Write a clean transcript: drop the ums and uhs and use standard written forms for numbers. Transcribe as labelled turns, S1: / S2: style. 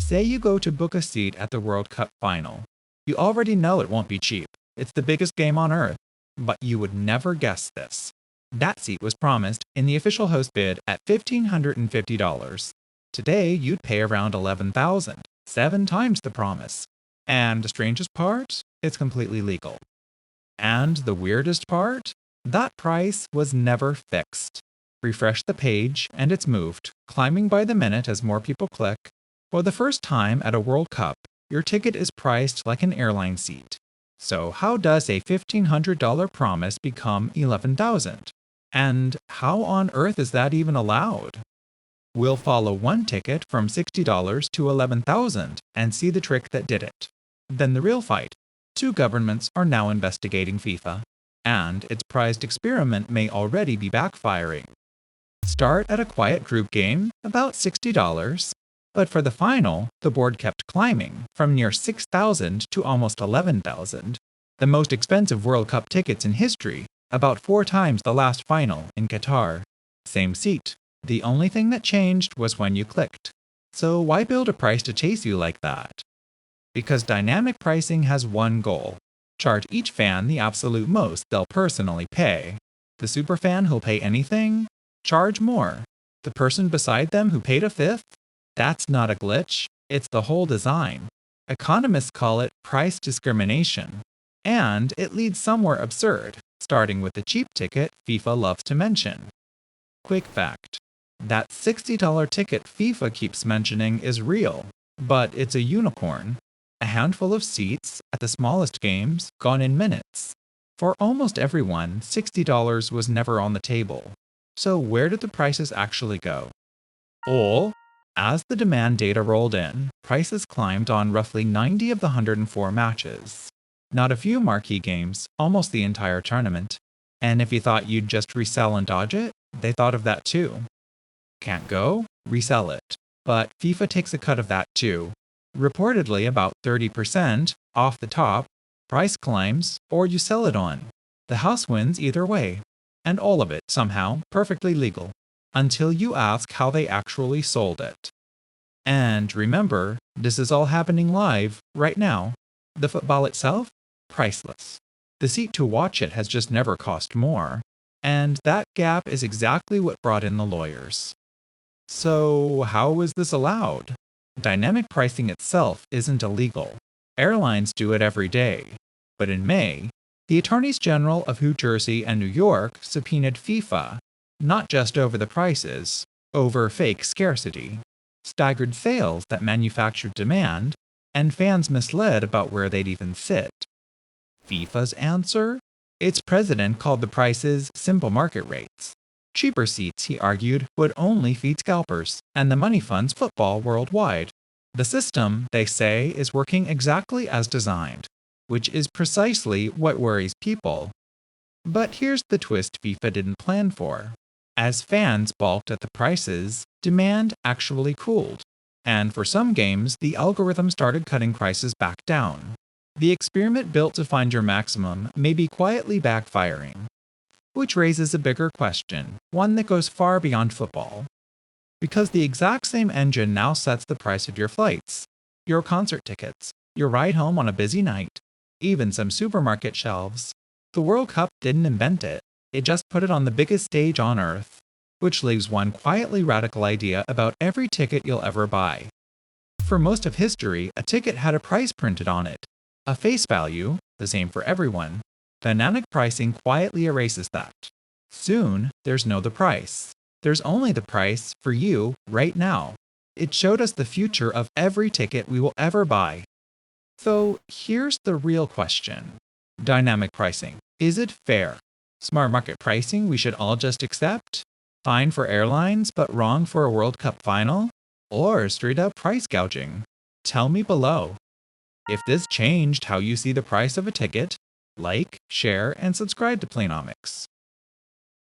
S1: Say you go to book a seat at the World Cup final. You already know it won't be cheap. It's the biggest game on earth. But you would never guess this. That seat was promised in the official host bid at $1,550. Today, you'd pay around $11,000, 7 times the promise. And the strangest part? It's completely legal. And the weirdest part? That price was never fixed. Refresh the page, and it's moved, climbing by the minute as more people click. For the first time at a World Cup, your ticket is priced like an airline seat. So how does a $1,500 promise become $11,000? And how on earth is that even allowed? We'll follow one ticket from $60 to $11,000 and see the trick that did it. Then the real fight. 2 governments are now investigating FIFA, and its prized experiment may already be backfiring. Start at a quiet group game, about $60, but for the final, the board kept climbing, from near $6,000 to almost $11,000. The most expensive World Cup tickets in history, about 4 times the last final in Qatar. Same seat. The only thing that changed was when you clicked. So why build a price to chase you like that? Because dynamic pricing has one goal. Charge each fan the absolute most they'll personally pay. The superfan who'll pay anything? Charge more. The person beside them who paid a fifth? That's not a glitch, it's the whole design. Economists call it price discrimination. And it leads somewhere absurd, starting with the cheap ticket FIFA loves to mention. Quick fact. That $60 ticket FIFA keeps mentioning is real, but it's a unicorn. A handful of seats, at the smallest games, gone in minutes. For almost everyone, $60 was never on the table. So where did the prices actually go? Well, as the demand data rolled in, prices climbed on roughly 90 of the 104 matches. Not a few marquee games, almost the entire tournament. And if you thought you'd just resell and dodge it, they thought of that too. Can't go? Resell it. But FIFA takes a cut of that too. Reportedly about 30% off the top, price climbs, or you sell it on. The house wins either way. And all of it, somehow, perfectly legal. Until you ask how they actually sold it. And remember, this is all happening live, right now. The football itself? Priceless. The seat to watch it has just never cost more. And that gap is exactly what brought in the lawyers. So, how is this allowed? Dynamic pricing itself isn't illegal. Airlines do it every day. But in May, the Attorneys General of New Jersey and New York subpoenaed FIFA, not just over the prices, over fake scarcity, staggered sales that manufactured demand, and fans misled about where they'd even sit. FIFA's answer? Its president called the prices simple market rates. Cheaper seats, he argued, would only feed scalpers, and the money funds football worldwide. The system, they say, is working exactly as designed, which is precisely what worries people. But here's the twist FIFA didn't plan for. As fans balked at the prices, demand actually cooled. And for some games, the algorithm started cutting prices back down. The experiment built to find your maximum may be quietly backfiring. Which raises a bigger question, one that goes far beyond football. Because the exact same engine now sets the price of your flights, your concert tickets, your ride home on a busy night, even some supermarket shelves. The World Cup didn't invent it, it just put it on the biggest stage on Earth, which leaves one quietly radical idea about every ticket you'll ever buy. For most of history, a ticket had a price printed on it, a face value, the same for everyone. Dynamic pricing quietly erases that. Soon, there's no the price. There's only the price for you right now. It showed us the future of every ticket we will ever buy. So here's the real question. Dynamic pricing. Is it fair? Smart market pricing we should all just accept? Fine for airlines, but wrong for a World Cup final? Or straight up price gouging? Tell me below. If this changed how you see the price of a ticket, like, share, and subscribe to Plainomics.